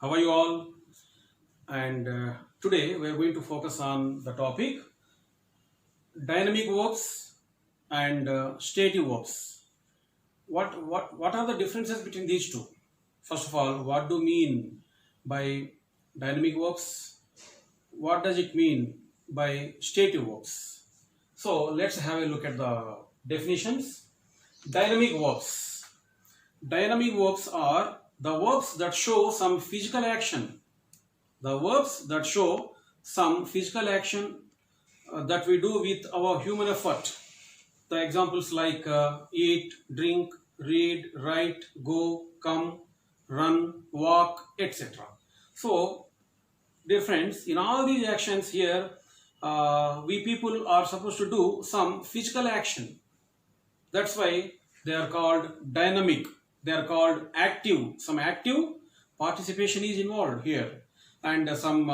How are you all? And today we are going to focus on the topic dynamic verbs and stative verbs. What are the differences between these two? First of all, what do you mean by dynamic verbs? What does it mean by stative verbs? So let's have a look at the definitions. Dynamic verbs. Dynamic verbs are the verbs that show some physical action. The verbs that show some physical action that we do with our human effort. The examples like eat, drink, read, write, go, come, run, walk, etc. So, dear friends, in all these actions here, we people are supposed to do some physical action. That's why they are called dynamic. They are called active. Some active participation is involved here, and some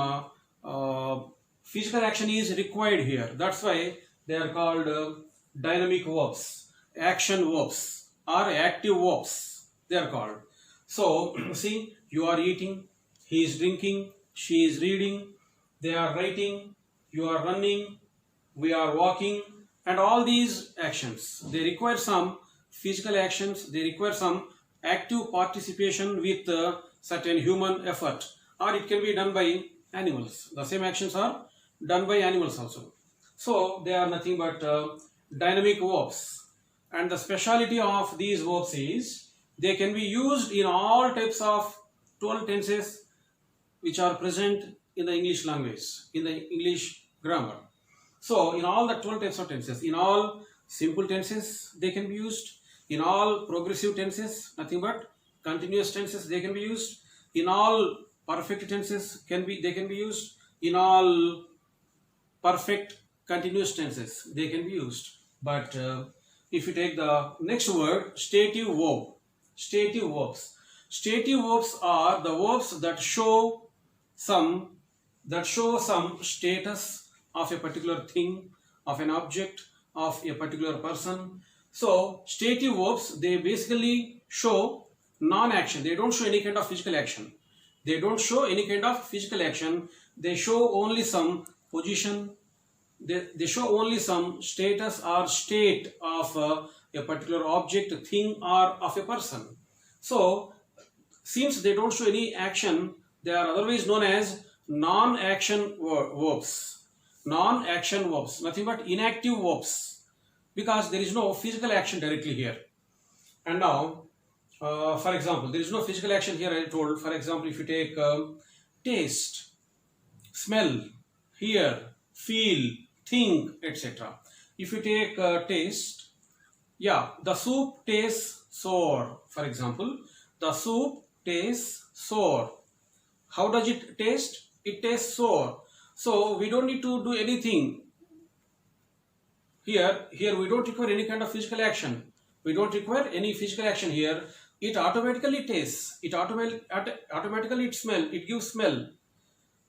physical action is required here. That's why they are called dynamic verbs, action verbs, or active verbs. They are called. So, see, you are eating, he is drinking, she is reading, they are writing, you are running, we are walking, and all these actions, they require some physical actions, they require some active participation with certain human effort, or it can be done by animals. The same actions are done by animals also. So they are nothing but dynamic verbs, and the speciality of these verbs is they can be used in all types of 12 tenses which are present in the English language, in the English grammar. So, in all the 12 types of tenses, in all simple tenses, they can be used. In all progressive tenses, nothing but continuous tenses, they can be used. In all perfect tenses, they can be used. In all perfect continuous tenses, they can be used. But if you take the next word, stative verb, stative verbs. Stative verbs are the verbs that show some status of a particular thing, of an object, of a particular person. So stative verbs, they basically show non-action. They don't show any kind of physical action. They don't show any kind of physical action. They show only some position. They show only some status or state of a particular object, thing, or of a person. So since they don't show any action, they are otherwise known as non-action verbs. Non-action verbs, nothing but inactive verbs, because there is no physical action directly here. And now, for example, there is no physical action here, I told. For example, if you take taste, smell, hear, feel, think, etc. If you take taste, yeah, the soup tastes sour, for example. The soup tastes sour. How does it taste? It tastes sour. So we don't need to do anything. Here we don't require any kind of physical action. We don't require any physical action here. It automatically tastes. It automatically it gives smell.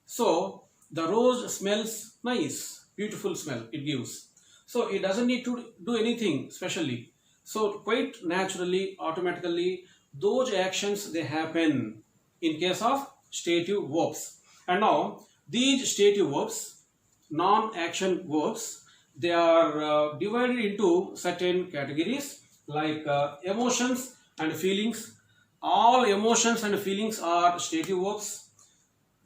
So the rose smells nice, beautiful smell it gives. So it doesn't need to do anything specially. So quite naturally, automatically, those actions they happen in case of stative verbs. And now these stative verbs, non-action verbs, they are divided into certain categories like emotions and feelings. All emotions and feelings are stative verbs,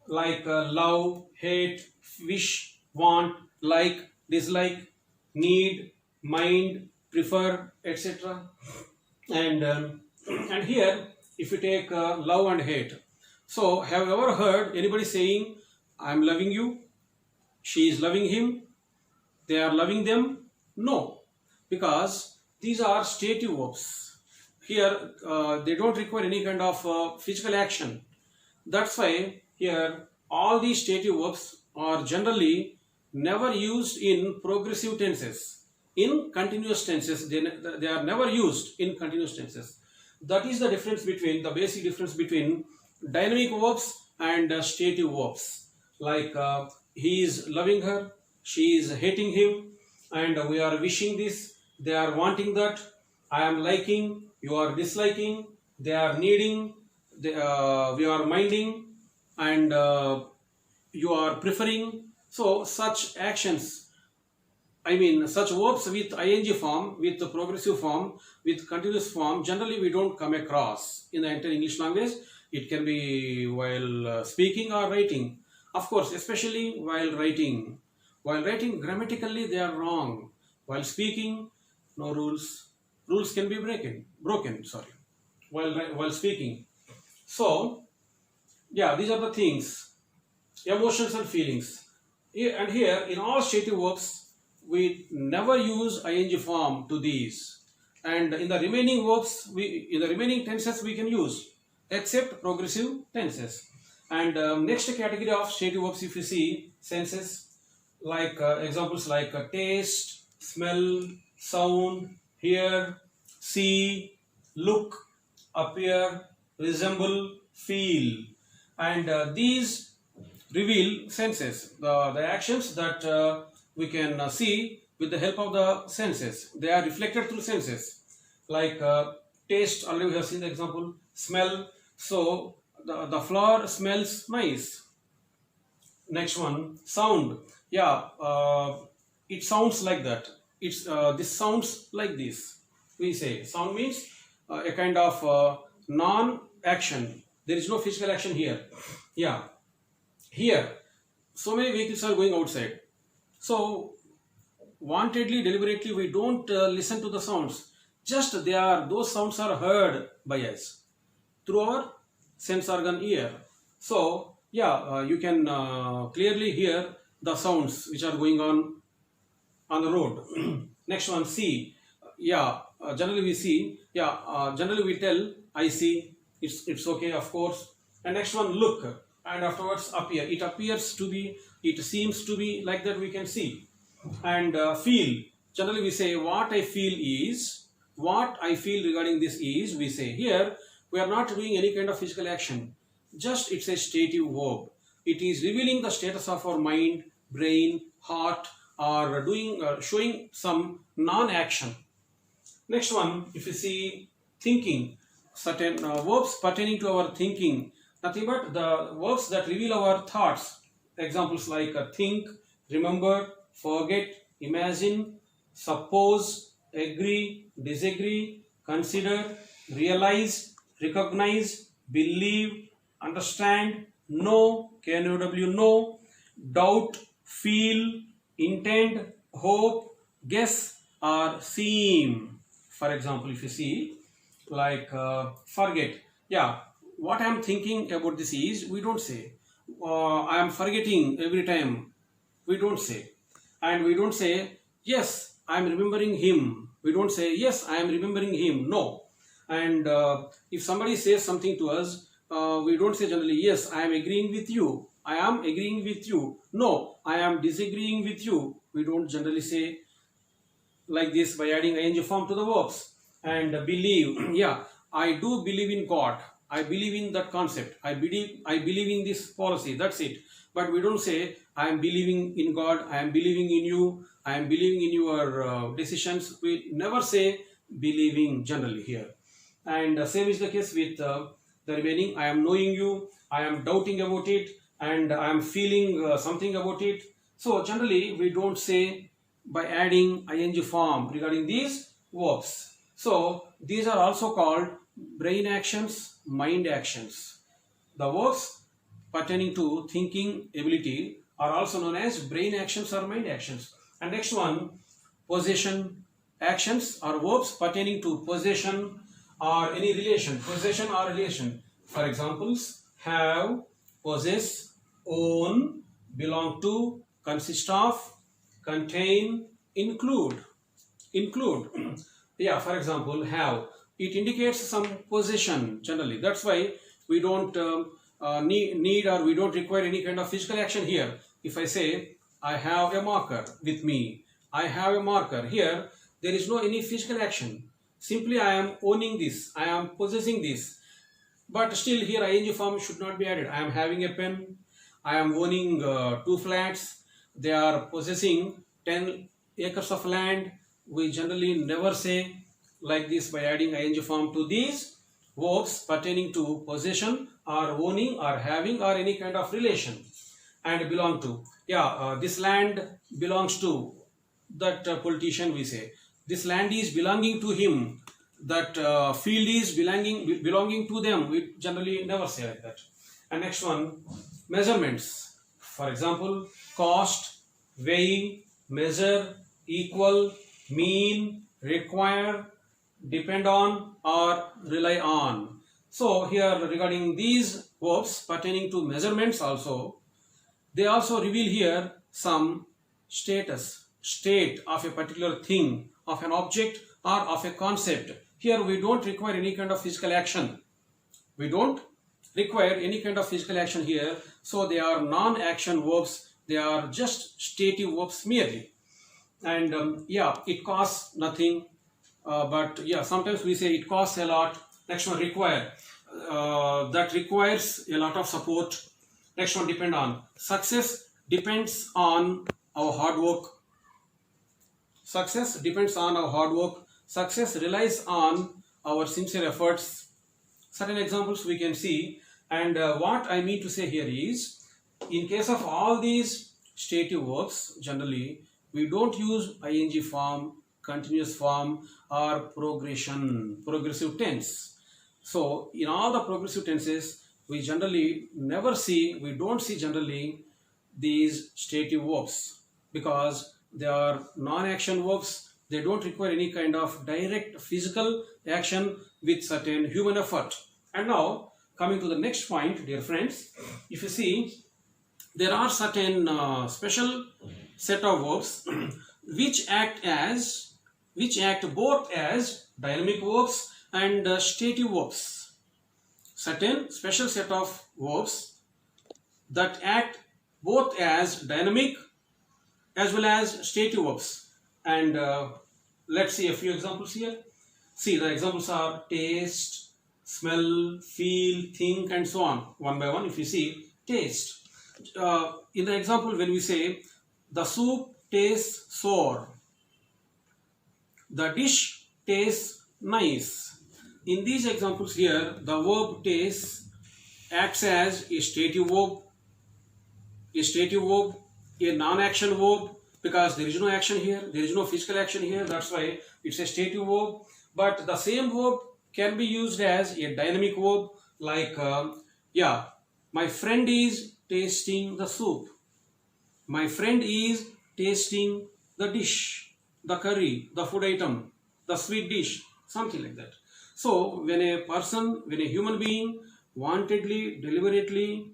like love, hate, wish, want, like, dislike, need, mind, prefer, etc. And here, if you take love and hate, so have you ever heard anybody saying, "I am loving you," "she is loving him," "they are loving them"? No, because these are stative verbs. Here, they don't require any kind of physical action. That's why here all these stative verbs are generally never used in progressive tenses. In continuous tenses, they are never used in continuous tenses. That is the difference between, the basic difference between dynamic verbs and stative verbs. Like he is loving her, she is hating him, and we are wishing this, they are wanting that, I am liking, you are disliking, they are needing, we are minding, and you are preferring. So such actions, I mean such verbs with ing form, with the progressive form, with continuous form, generally we don't come across in the entire English language. It can be while speaking or writing. Of course, especially while writing. While writing, grammatically they are wrong. While speaking, no rules. Rules can be broken. Sorry. While speaking. So yeah, these are the things, emotions and feelings. And here in all stative verbs, we never use ing form to these. And in the remaining verbs, in the remaining tenses we can use, except progressive tenses. And next category of stative verbs, if you see senses, like examples like taste, smell, sound, hear, see, look, appear, resemble, feel, and these reveal senses, the actions that we can see with the help of the senses. They are reflected through senses. Like taste, already we have seen the example. Smell, so the flower smells nice. Next one, sound. Yeah, it sounds like that. It's this sounds like this. We say sound means a kind of non-action. There is no physical action here. Yeah, here so many vehicles are going outside. So wantedly, deliberately, we don't listen to the sounds. Just those sounds are heard by us through our sense organ ear. So yeah, you can clearly hear the sounds which are going on the road. Next one, see. Yeah, generally we see. Yeah, generally we tell I see. It's okay, of course. And next one, look, and afterwards appear. It appears to be. It seems to be like that. We can see. And feel. Generally we say what I feel is. What I feel regarding this is. We say here we are not doing any kind of physical action. Just it's a stative verb. It is revealing the status of our mind, brain, heart, or showing some non-action. Next one, if you see thinking, certain verbs pertaining to our thinking, nothing but the verbs that reveal our thoughts. Examples like think, remember, forget, imagine, suppose, agree, disagree, consider, realize, recognize, believe, understand, know, know, doubt, feel, intend, hope, guess, or seem. For example, if you see like forget, yeah, what I am thinking about this is, we don't say I am forgetting every time, we don't say. And we don't say yes I am remembering him, we don't say yes I am remembering him, no. And if somebody says something to us, we don't say generally yes I am agreeing with you, I am agreeing with you, no I am disagreeing with you. We don't generally say like this by adding ing form to the verbs. And believe, yeah, I do believe in God, I believe in that concept, I believe in this policy, that's it. But we don't say I am believing in God, I am believing in you, I am believing in your decisions. We never say believing generally here. And same is the case with the remaining, I am knowing you, I am doubting about it, and I am feeling something about it. So generally we don't say by adding ing form regarding these verbs. So these are also called brain actions, mind actions. The verbs pertaining to thinking ability are also known as brain actions or mind actions. And next one, possession actions are verbs pertaining to possession or any relation, possession or relation. For examples, have, possess, own, belong to, consist of, contain, include. Yeah, for example, have, it indicates some possession generally. That's why we don't need or we don't require any kind of physical action here. If I say I have a marker with me, I have a marker here, there is no any physical action. Simply I am owning this, I am possessing this. But still here ing form should not be added. I am having a pen, I am owning 2 flats, they are possessing 10 acres of land. We generally never say like this by adding ing form to these verbs pertaining to possession or owning or having or any kind of relation. And belong to, this land belongs to that politician, we say this land is belonging to him, that field is belonging to them, we generally never say like that. And next one, measurements. For example, cost, weighing, measure, equal, mean, require, depend on, or rely on. So here regarding these verbs pertaining to measurements also, they also reveal here some state of a particular thing, of an object or of a concept. Here we don't require any kind of physical action. We don't require any kind of physical action here. So they are non-action verbs. They are just stative verbs merely. And it costs nothing. But sometimes we say it costs a lot. Next one, require. That requires a lot of support. Next one, depend on. Success depends on our hard work. Success depends on our hard work. Success relies on our sincere efforts. Certain examples we can see. And what I mean to say here is, in case of all these stative verbs, generally we don't use ing form, continuous form, or progressive tense. So in all the progressive tenses, we don't see generally these stative verbs, because they are non-action verbs. They don't require any kind of direct physical action with certain human effort. And now coming to the next point, dear friends, if you see, there are certain special set of verbs which act both as dynamic verbs and stative verbs. Certain special set of verbs that act both as dynamic as well as stative verbs. And let's see a few examples here. See, the examples are taste, smell, feel, think, and so on. One by one, if you see, taste. In the example, when we say the soup tastes sour, the dish tastes nice. In these examples here, the verb taste acts as a stative verb, a non-action verb, because there is no action here, there is no physical action here, that's why it's a stative verb. But the same verb can be used as a dynamic verb, like my friend is tasting the soup, my friend is tasting the dish, the curry, the food item, the sweet dish, something like that. So when a human being wantedly, deliberately,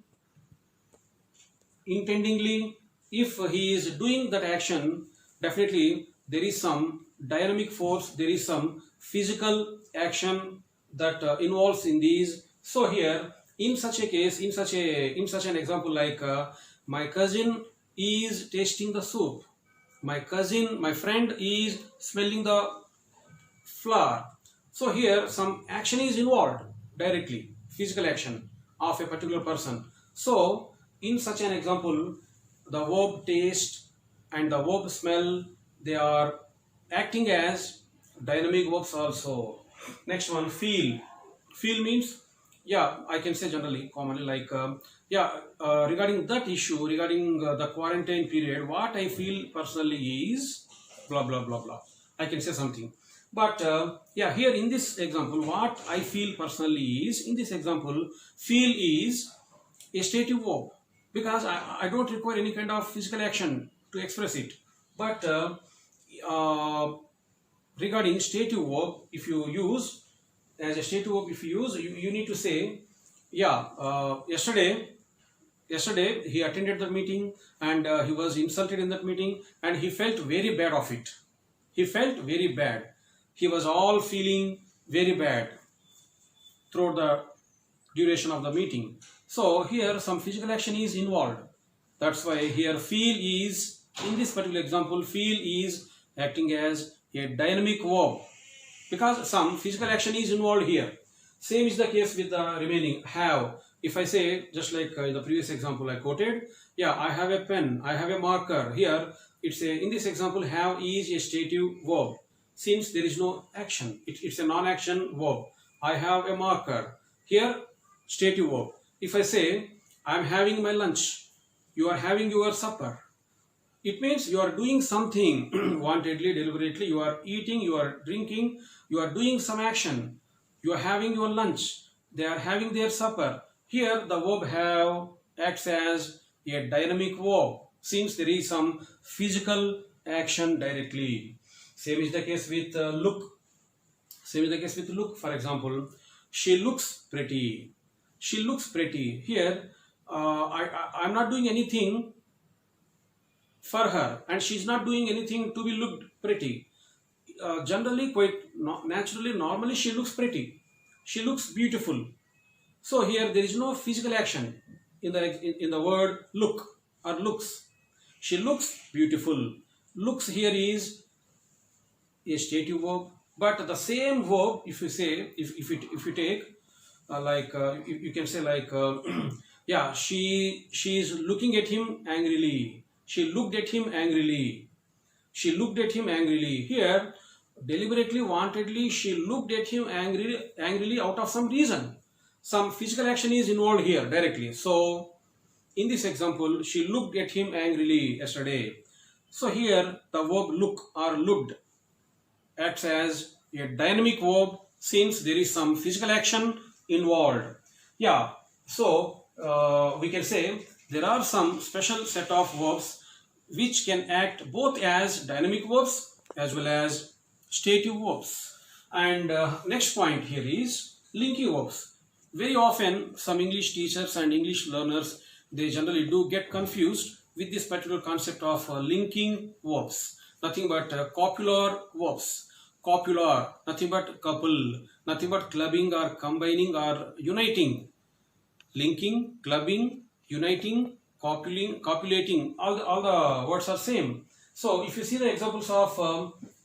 intendingly, if he is doing that action, definitely there is some dynamic force, there is some physical action that involves in these. So here, in such a case, in such an example, like my cousin is tasting the soup, my friend is smelling the flour. So here some action is involved directly, physical action of a particular person. So in such an example, the verb taste and the verb smell, they are acting as dynamic verbs also. Next one, feel. Feel means, I can say generally, commonly, like regarding that issue, regarding the quarantine period, what I feel personally is blah blah blah blah. I can say something. But here in this example, what I feel personally is, in this example, feel is a stative verb, because I don't require any kind of physical action to express it. But regarding stative verb, if you use as a stative verb, you need to say, yesterday he attended the meeting and he was insulted in that meeting and he felt very bad of it. He felt very bad. He was all feeling very bad throughout the duration of the meeting. So here some physical action is involved. That's why here feel is, in this particular example, feel is acting as a dynamic verb, because some physical action is involved here. Same is the case with the remaining have. If I say, just like in the previous example I quoted, I have a pen, I have a marker. Here it's in this example, have is a stative verb. Since there is no action, it's a non-action verb. I have a marker. Here, stative verb. If I say, I'm having my lunch, you are having your supper. It means you are doing something wantedly, deliberately. You are eating, you are drinking, you are doing some action. You are having your lunch. They are having their supper. Here, the verb have acts as a dynamic verb since there is some physical action directly. Same is the case with look. Same is the case with look. For example, she looks pretty. She looks pretty. Here, I'm not doing anything for her and she's not doing anything to be looked pretty. Generally, quite naturally, normally she looks pretty. She looks beautiful. So here there is no physical action in the word look or looks. She looks beautiful. Looks here is a stative verb, but the same verb, if you say, if you take you can say yeah, she is looking at him angrily. She looked at him angrily. She looked at him angrily. Here, deliberately, wantedly, she looked at him angrily out of some reason. Some physical action is involved here directly. So, in this example, she looked at him angrily yesterday. So here, the verb look or looked acts as a dynamic verb since there is some physical action involved. Yeah, so we can say there are some special set of verbs which can act both as dynamic verbs as well as stative verbs. And next point here is linking verbs. Very often some English teachers and English learners, they generally do get confused with this particular concept of linking verbs. Nothing but copular verbs. Copular, nothing but couple, nothing but clubbing or combining or uniting. Linking, clubbing, uniting, copulating, all the words are same. So if you see the examples of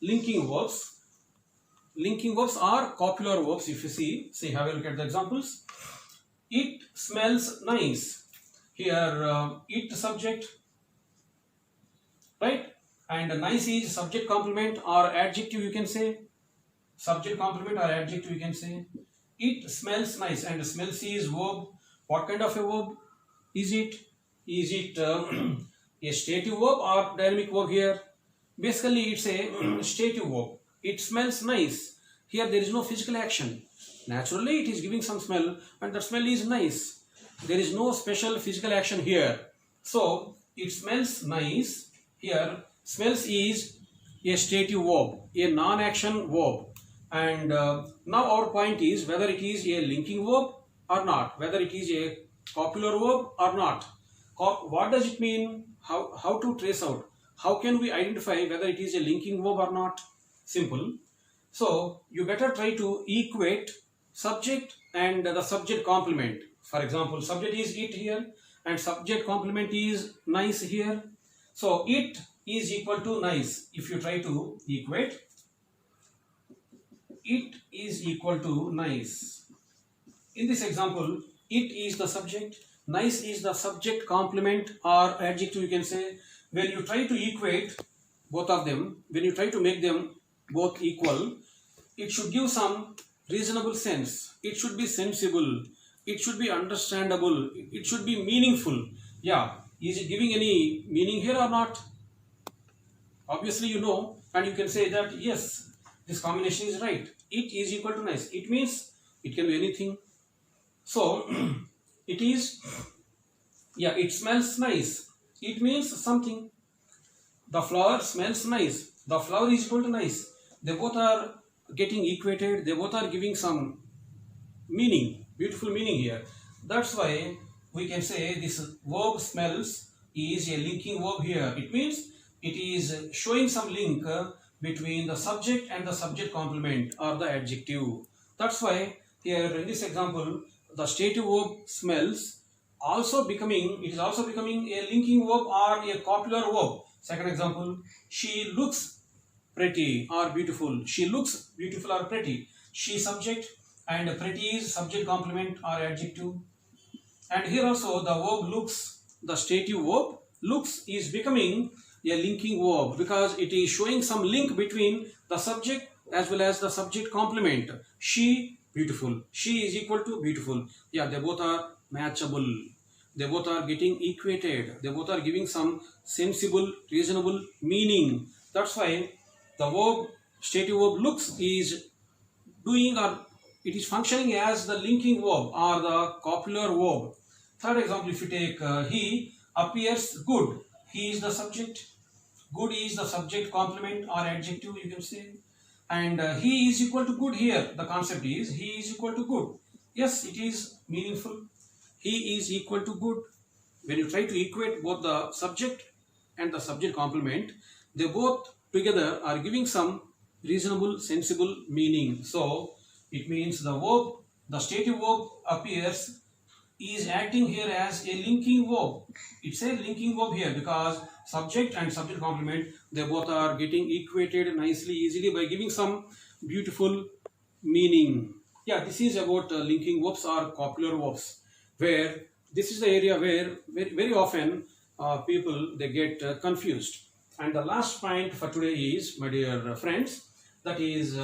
linking verbs are copular verbs. If you see, have a look at the examples. It smells nice. Here it subject, right? And nice is subject complement or adjective, you can say. Subject complement or adjective, you can say. It smells nice, and smells is verb. What kind of a verb is it? Is it a stative verb or dynamic verb here? Basically, it's a stative verb. It smells nice. Here there is no physical action. Naturally, it is giving some smell, and the smell is nice. There is no special physical action here. So, it smells nice. Here, smells is a stative verb, a non-action verb. And now our point is whether it is a linking verb or not, whether it is a copular verb or not. What does it mean? How to trace out? How can we identify whether it is a linking verb or not? Simple. So, you better try to equate subject and the subject complement. For example, subject is it here and subject complement is nice here. So, it is equal to nice. If you try to equate, it is equal to nice. In this example, it is the subject, nice is the subject complement or adjective, you can say. When you try to equate both of them, when you try to make them both equal, it should give some reasonable sense. It should be sensible. It should be understandable. It should be meaningful. Yeah, is it giving any meaning here or not? Obviously you know, and you can say that yes, this combination is right. It is equal to nice. It means it can be anything. So it is, yeah, it smells nice. It means something. The flower smells nice. The flower is equal to nice. They both are getting equated. They both are giving some meaning, beautiful meaning here. That's why we can say this verb smells is a linking verb here. It means it is showing some link between the subject and the subject complement or the adjective. That's why here in this example, the stative verb smells it is also becoming a linking verb or a copular verb. Second example, she looks pretty or beautiful. She looks beautiful or pretty. She subject and pretty is subject complement or adjective. And here also the verb looks, the stative verb looks is becoming a linking verb because it is showing some link between the subject as well as the subject complement. She beautiful. She is equal to beautiful. Yeah, they both are matchable. They both are getting equated. They both are giving some sensible, reasonable meaning. That's why the verb, stative verb looks is doing, or it is functioning as the linking verb or the copular verb. Third example, if you take he appears good. He is the subject. Good is the subject complement or adjective, you can say. And he is equal to good here. The concept is he is equal to good. Yes, it is meaningful. He is equal to good. When you try to equate both the subject and the subject complement, they both together are giving some reasonable, sensible meaning. So it means the verb, the stative verb appears is acting here as a linking verb. It's a linking verb here because subject and subject complement, they both are getting equated nicely, easily by giving some beautiful meaning. Yeah, this is about linking verbs or copular verbs, where this is the area where very often people they get confused. And the last point for today is, my dear friends, that is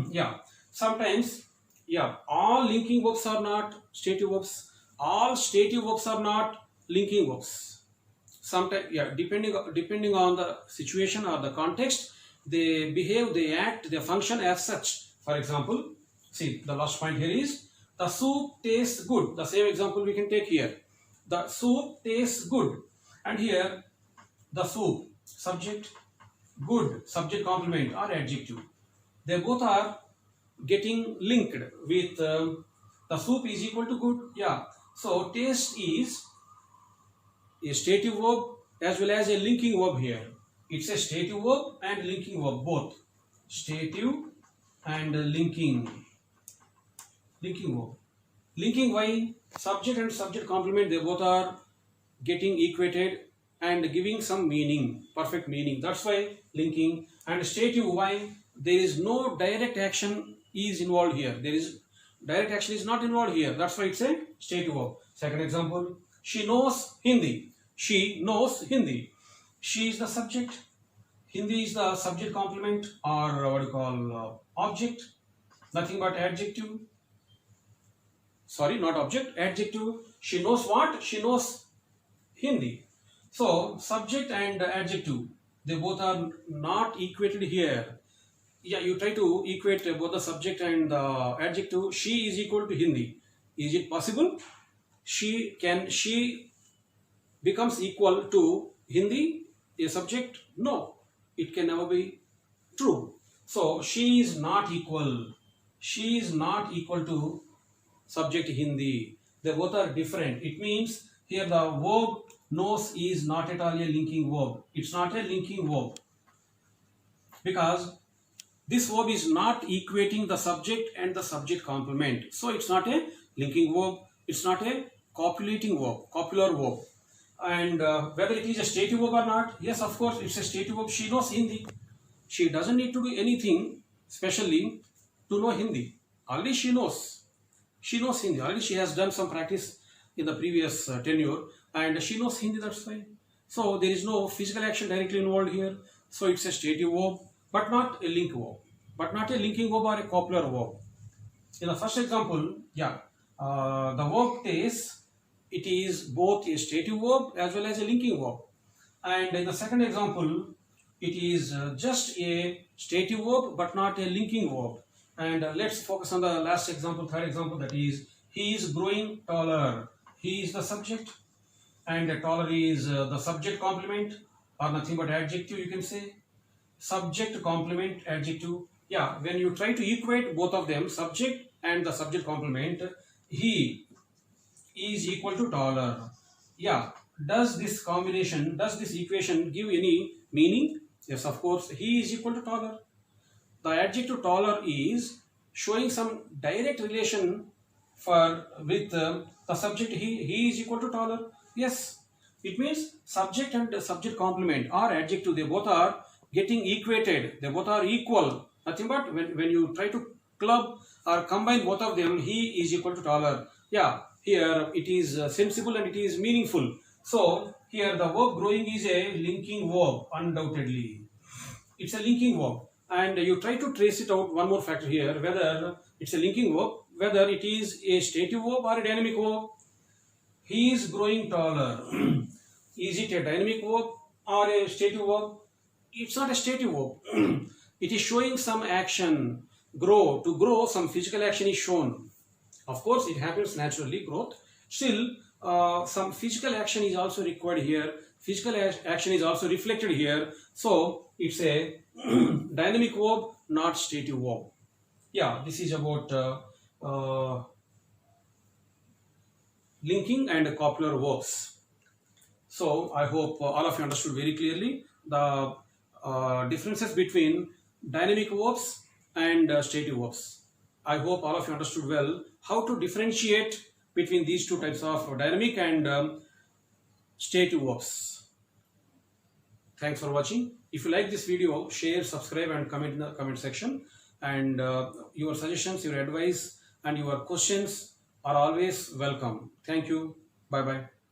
yeah, sometimes, yeah, all linking verbs are not stative verbs. All stative verbs are not linking verbs. Sometimes, yeah, depending on the situation or the context, they behave, they act, they function as such. For example, see the last point here is the soup tastes good. The same example we can take here. The soup tastes good, and here the soup subject, good subject complement or adjective. They both are getting linked with the soup is equal to good. Yeah, so taste is a stative verb as well as a linking verb here. It's a stative verb and linking verb, both stative and linking verb. Linking, why? Subject and subject complement, they both are getting equated and giving some meaning, perfect meaning. That's why linking. And stative, why? There is no direct action is involved here. There is direct action is not involved here. That's why it's a stative verb. Second example, she knows Hindi. She knows Hindi. She is the subject. Hindi is the subject complement, or what you call object. Nothing but adjective. Sorry, not object, adjective. She knows what? She knows Hindi. So subject and adjective, they both are not equated here. Yeah, you try to equate both the subject and the adjective. She is equal to Hindi. Is it possible? She becomes equal to Hindi, a subject? No, it can never be true. So she is not equal. She is not equal to subject Hindi. They both are different. It means here the verb knows is not at all a linking verb. It's not a linking verb because this verb is not equating the subject and the subject complement. So it's not a linking verb. It's not a copulating verb, copular verb. And whether it is a stative verb or not, yes, of course, it's a stative verb. She knows Hindi. She doesn't need to do anything specially to know Hindi. Already she knows. She knows Hindi. Already she has done some practice in the previous tenure, and she knows Hindi, that's why. So there is no physical action directly involved here. So it's a stative verb, but not a link verb. But not a linking verb or a copular verb. In the first example, yeah, the verb taste, it is both a stative verb as well as a linking verb. And in the second example, it is just a stative verb but not a linking verb. And let's focus on the last example, third example, that is he is growing taller. He is the subject, and taller is the subject complement, or nothing but adjective, you can say. Subject complement adjective. Yeah, when you try to equate both of them, subject and the subject complement, he is equal to taller. Yeah, does this combination, does this equation give any meaning? Yes, of course, he is equal to taller. The adjective taller is showing some direct relation with the subject he is equal to taller. Yes, it means subject and subject complement or adjective, they both are getting equated. They both are equal. Nothing but when you try to club or combine both of them, he is equal to taller. Yeah, here it is sensible and it is meaningful. So here the verb growing is a linking verb, undoubtedly. It's a linking verb. And you try to trace it out, one more factor here, whether it's a linking verb, whether it is a stative verb or a dynamic verb. He is growing taller. Is it a dynamic verb or a stative verb? It's not a stative verb. It is showing some action. Grow. To grow, some physical action is shown. Of course, it happens naturally, growth. Still, some physical action is also required here. Physical action is also reflected here. So, it's a dynamic verb, not stative verb. Yeah, this is about linking and copular verbs. So I hope all of you understood very clearly the differences between dynamic verbs and stative verbs. I hope all of you understood well how to differentiate between these two types of dynamic and stative verbs. Thanks for watching. If you like this video, share, subscribe and comment in the comment section. And your suggestions, your advice and your questions are always welcome. Thank you. Bye bye.